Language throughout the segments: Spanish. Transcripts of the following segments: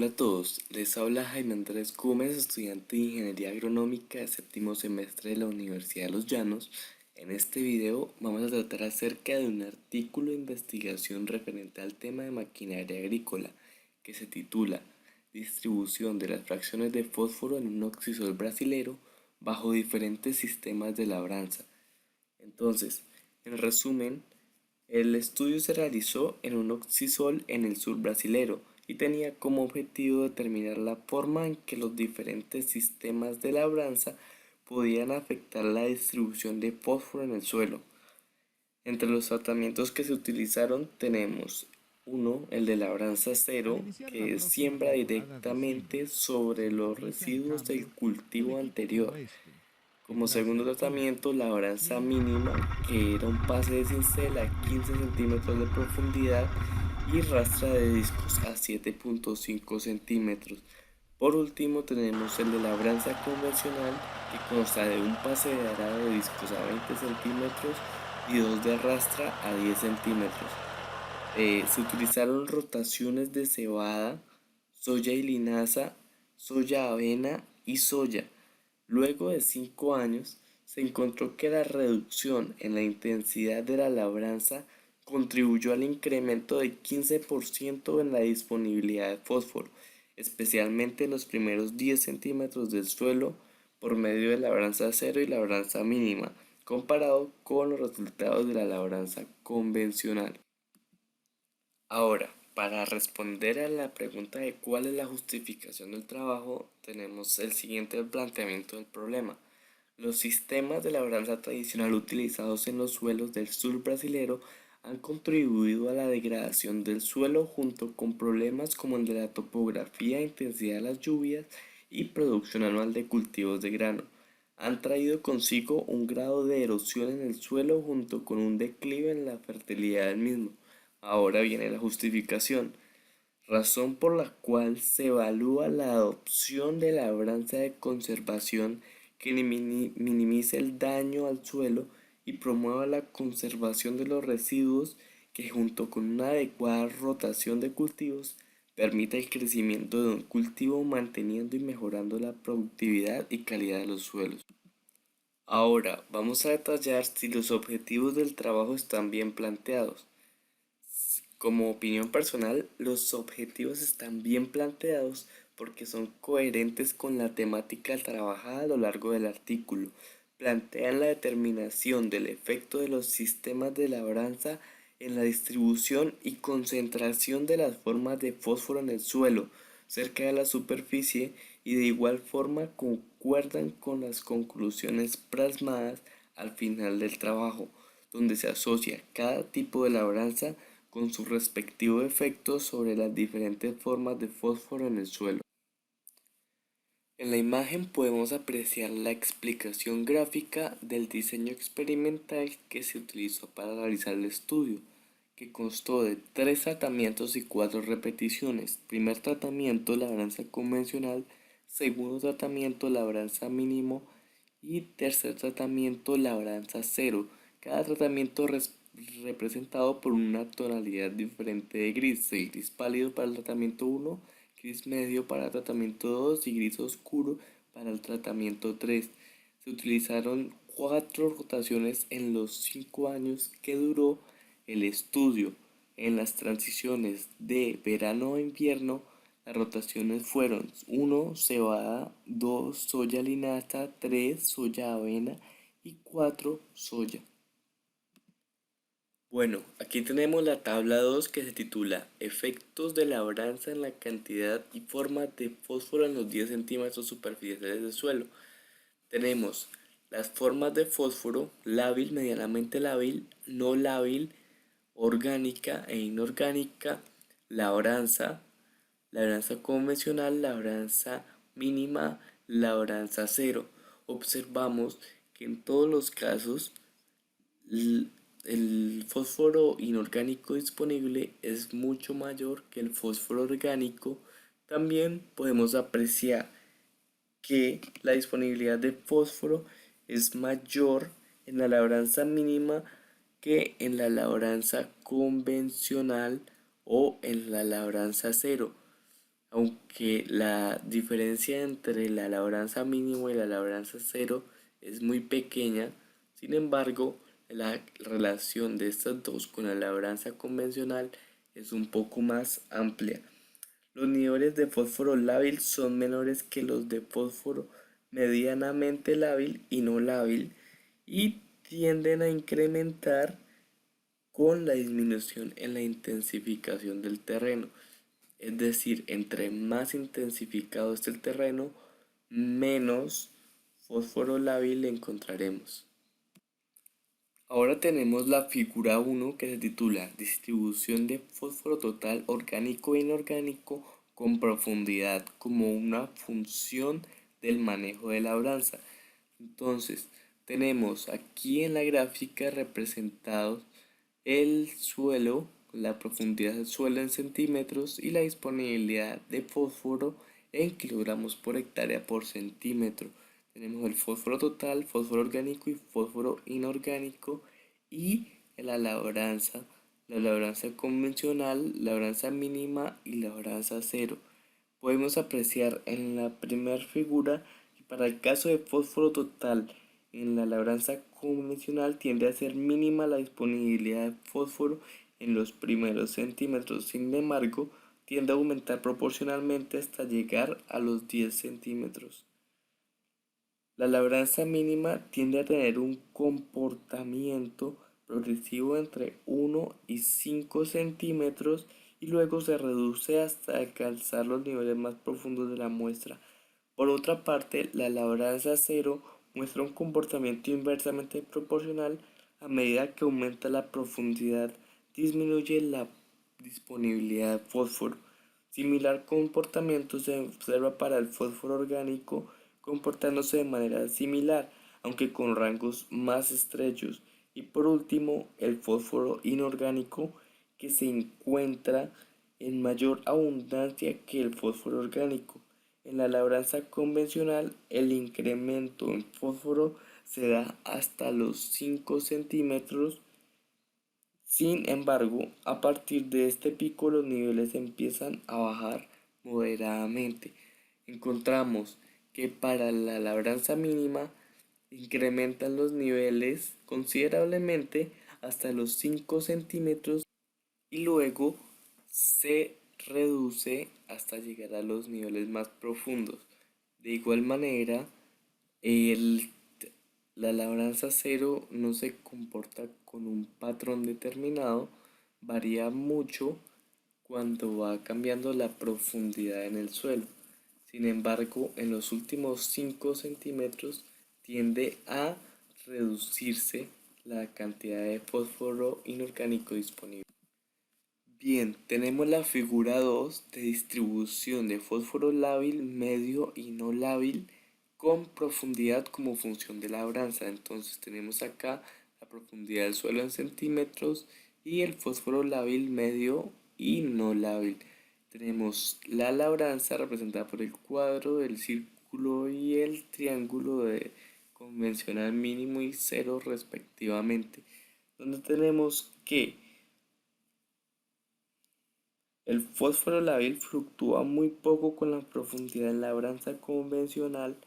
Hola a todos, les habla Jaime Andrés Gómez, estudiante de Ingeniería Agronómica de séptimo semestre de la Universidad de Los Llanos. En este video vamos a tratar acerca de un artículo de investigación referente al tema de maquinaria agrícola que se titula Distribución de las fracciones de fósforo en un oxisol brasilero bajo diferentes sistemas de labranza. Entonces, en resumen, el estudio se realizó en un oxisol en el sur brasilero y tenía como objetivo determinar la forma en que los diferentes sistemas de labranza podían afectar la distribución de fósforo en el suelo. Entre los tratamientos que se utilizaron tenemos uno, el de labranza Al cero, iniciar la que próxima siembra temporada de directamente siembra, sobre se los autoriza en residuos del cambio un cultivo equipo anterior. como este, que Como tras segundo lectura tratamiento, labranza tiene mínima, que era un pase de cincel a 15 centímetros de profundidad y rastra de discos a 7,5 centímetros. Por último, tenemos el de labranza convencional, que consta de un pase de arado de discos a 20 centímetros y dos de rastra a 10 centímetros. Se utilizaron rotaciones de cebada, soya y linaza, soya, avena y soya. Luego de 5 años, se encontró que la reducción en la intensidad de la labranza contribuyó al incremento de 15% en la disponibilidad de fósforo, especialmente en los primeros 10 centímetros del suelo por medio de labranza cero y labranza mínima, comparado con los resultados de la labranza convencional. Ahora, para responder a la pregunta de cuál es la justificación del trabajo, tenemos el siguiente planteamiento del problema. Los sistemas de labranza tradicional utilizados en los suelos del sur brasilero han contribuido a la degradación del suelo junto con problemas como el de la topografía, intensidad de las lluvias y producción anual de cultivos de grano. Han traído consigo un grado de erosión en el suelo junto con un declive en la fertilidad del mismo. Ahora viene la justificación, razón por la cual se evalúa la adopción de labranza de conservación que minimice el daño al suelo y promueva la conservación de los residuos, que junto con una adecuada rotación de cultivos permita el crecimiento de un cultivo manteniendo y mejorando la productividad y calidad de los suelos. Ahora vamos a detallar si los objetivos del trabajo están bien planteados. Como opinión personal, los objetivos están bien planteados porque son coherentes con la temática trabajada a lo largo del artículo. Plantean la determinación del efecto de los sistemas de labranza en la distribución y concentración de las formas de fósforo en el suelo, cerca de la superficie, y de igual forma concuerdan con las conclusiones plasmadas al final del trabajo, donde se asocia cada tipo de labranza con su respectivo efecto sobre las diferentes formas de fósforo en el suelo. En la imagen podemos apreciar la explicación gráfica del diseño experimental que se utilizó para realizar el estudio, que constó de 3 tratamientos y 4 repeticiones. Primer tratamiento, labranza convencional; segundo tratamiento, labranza mínimo; y tercer tratamiento, labranza cero. Cada tratamiento representado por una tonalidad diferente de gris: el gris pálido para el tratamiento 1, gris medio para el tratamiento 2 y gris oscuro para el tratamiento 3. Se utilizaron 4 rotaciones en los 5 años que duró el estudio. En las transiciones de verano a invierno, las rotaciones fueron: 1 cebada, 2 soya linaza, 3 soya avena y 4 soya. Bueno, aquí tenemos la tabla 2, que se titula Efectos de labranza en la cantidad y forma de fósforo en los 10 centímetros superficiales del suelo. Tenemos las formas de fósforo: lábil, medianamente lábil, no lábil, orgánica e inorgánica, labranza, labranza convencional, labranza mínima, labranza cero. Observamos que en todos los casos el fósforo inorgánico disponible es mucho mayor que el fósforo orgánico. También podemos apreciar que la disponibilidad de fósforo es mayor en la labranza mínima que en la labranza convencional o en la labranza cero. Aunque la diferencia entre la labranza mínima y la labranza cero es muy pequeña, sin embargo, la relación de estas dos con la labranza convencional es un poco más amplia. Los niveles de fósforo lábil son menores que los de fósforo medianamente lábil y no lábil y tienden a incrementar con la disminución en la intensificación del terreno. Es decir, entre más intensificado esté el terreno, menos fósforo lábil encontraremos. Ahora tenemos la figura 1 que se titula Distribución de fósforo total orgánico e inorgánico con profundidad como una función del manejo de labranza. Entonces, tenemos aquí en la gráfica representados el suelo, la profundidad del suelo en centímetros y la disponibilidad de fósforo en kilogramos por hectárea por centímetro. Tenemos el fósforo total, fósforo orgánico y fósforo inorgánico y la labranza convencional, labranza mínima y labranza cero. Podemos apreciar en la primera figura que para el caso de fósforo total en la labranza convencional tiende a ser mínima la disponibilidad de fósforo en los primeros centímetros, sin embargo, tiende a aumentar proporcionalmente hasta llegar a los 10 centímetros. La labranza mínima tiende a tener un comportamiento progresivo entre 1 y 5 centímetros y luego se reduce hasta alcanzar los niveles más profundos de la muestra. Por otra parte, la labranza cero muestra un comportamiento inversamente proporcional a medida que aumenta la profundidad, disminuye la disponibilidad de fósforo. Similar comportamiento se observa para el fósforo orgánico, comportándose de manera similar, aunque con rangos más estrechos. Y por último, el fósforo inorgánico, que se encuentra en mayor abundancia que el fósforo orgánico. En la labranza convencional, el incremento en fósforo se da hasta los 5 centímetros. Sin embargo, a partir de este pico los niveles empiezan a bajar moderadamente. Encontramos que para la labranza mínima incrementan los niveles considerablemente hasta los 5 centímetros y luego se reduce hasta llegar a los niveles más profundos. De igual manera, el la labranza cero no se comporta con un patrón determinado, varía mucho cuando va cambiando la profundidad en el suelo. Sin embargo, en los últimos 5 centímetros tiende a reducirse la cantidad de fósforo inorgánico disponible. Bien, tenemos la figura 2 de distribución de fósforo lábil, medio y no lábil con profundidad como función de labranza. Entonces tenemos acá la profundidad del suelo en centímetros y el fósforo lábil, medio y no lábil. Tenemos la labranza representada por el cuadro, el círculo y el triángulo de convencional mínimo y cero respectivamente, donde tenemos que el fósforo lábil fluctúa muy poco con la profundidad en labranza convencional.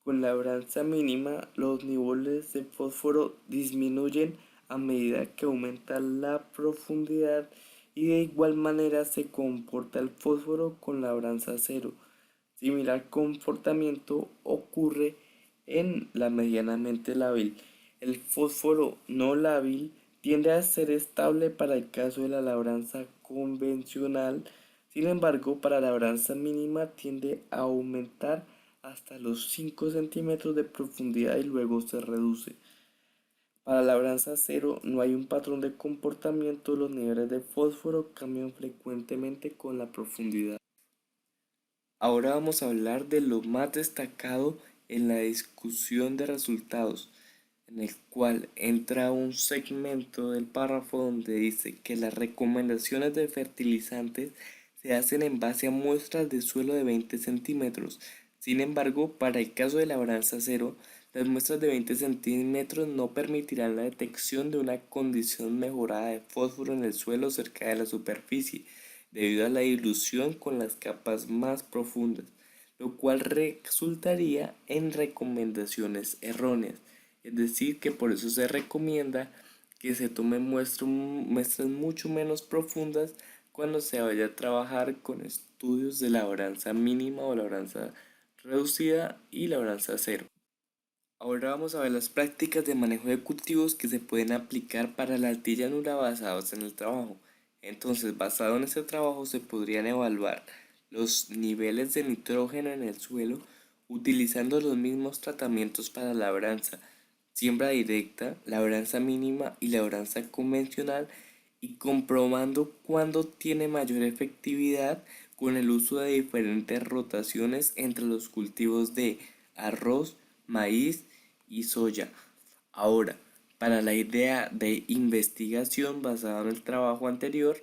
Con labranza mínima, los niveles de fósforo disminuyen a medida que aumenta la profundidad y de igual manera se comporta el fósforo con labranza cero. Similar comportamiento ocurre en la medianamente lábil. El fósforo no lábil tiende a ser estable para el caso de la labranza convencional, sin embargo, para la labranza mínima tiende a aumentar hasta los 5 centímetros de profundidad y luego se reduce. Para la labranza cero no hay un patrón de comportamiento, los niveles de fósforo cambian frecuentemente con la profundidad. Ahora vamos a hablar de lo más destacado en la discusión de resultados, en el cual entra un segmento del párrafo donde dice que las recomendaciones de fertilizantes se hacen en base a muestras de suelo de 20 centímetros. Sin embargo, para el caso de labranza cero, las muestras de 20 centímetros no permitirán la detección de una condición mejorada de fósforo en el suelo cerca de la superficie. debido a la dilución con las capas más profundas, lo cual resultaría en recomendaciones erróneas. Es decir, que por eso se recomienda que se tomen muestras mucho menos profundas cuando se vaya a trabajar con estudios de labranza mínima o labranza reducida y labranza cero. Ahora vamos a ver las prácticas de manejo de cultivos que se pueden aplicar para la artilla nula basados en el trabajo. Entonces, basado en este trabajo se podrían evaluar los niveles de nitrógeno en el suelo utilizando los mismos tratamientos para labranza, siembra directa, labranza mínima y labranza convencional y comprobando cuándo tiene mayor efectividad con el uso de diferentes rotaciones entre los cultivos de arroz, maíz y soya. Ahora, para la idea de investigación basada en el trabajo anterior,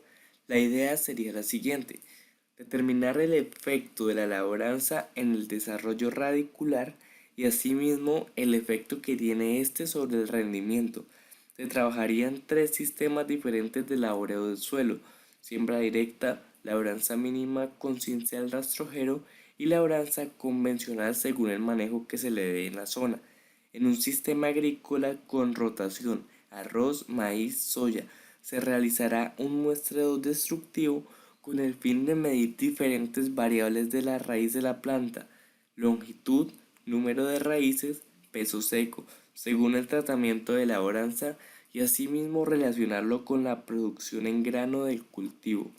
la idea sería la siguiente: determinar el efecto de la labranza en el desarrollo radicular y asimismo el efecto que tiene este sobre el rendimiento. Se trabajarían tres sistemas diferentes de laboreo del suelo: siembra directa, labranza mínima con cincel rastrojero y labranza convencional según el manejo que se le dé en la zona. En un sistema agrícola con rotación, arroz, maíz, soya, se realizará un muestreo destructivo con el fin de medir diferentes variables de la raíz de la planta: longitud, número de raíces, peso seco, según el tratamiento de labranza y asimismo relacionarlo con la producción en grano del cultivo.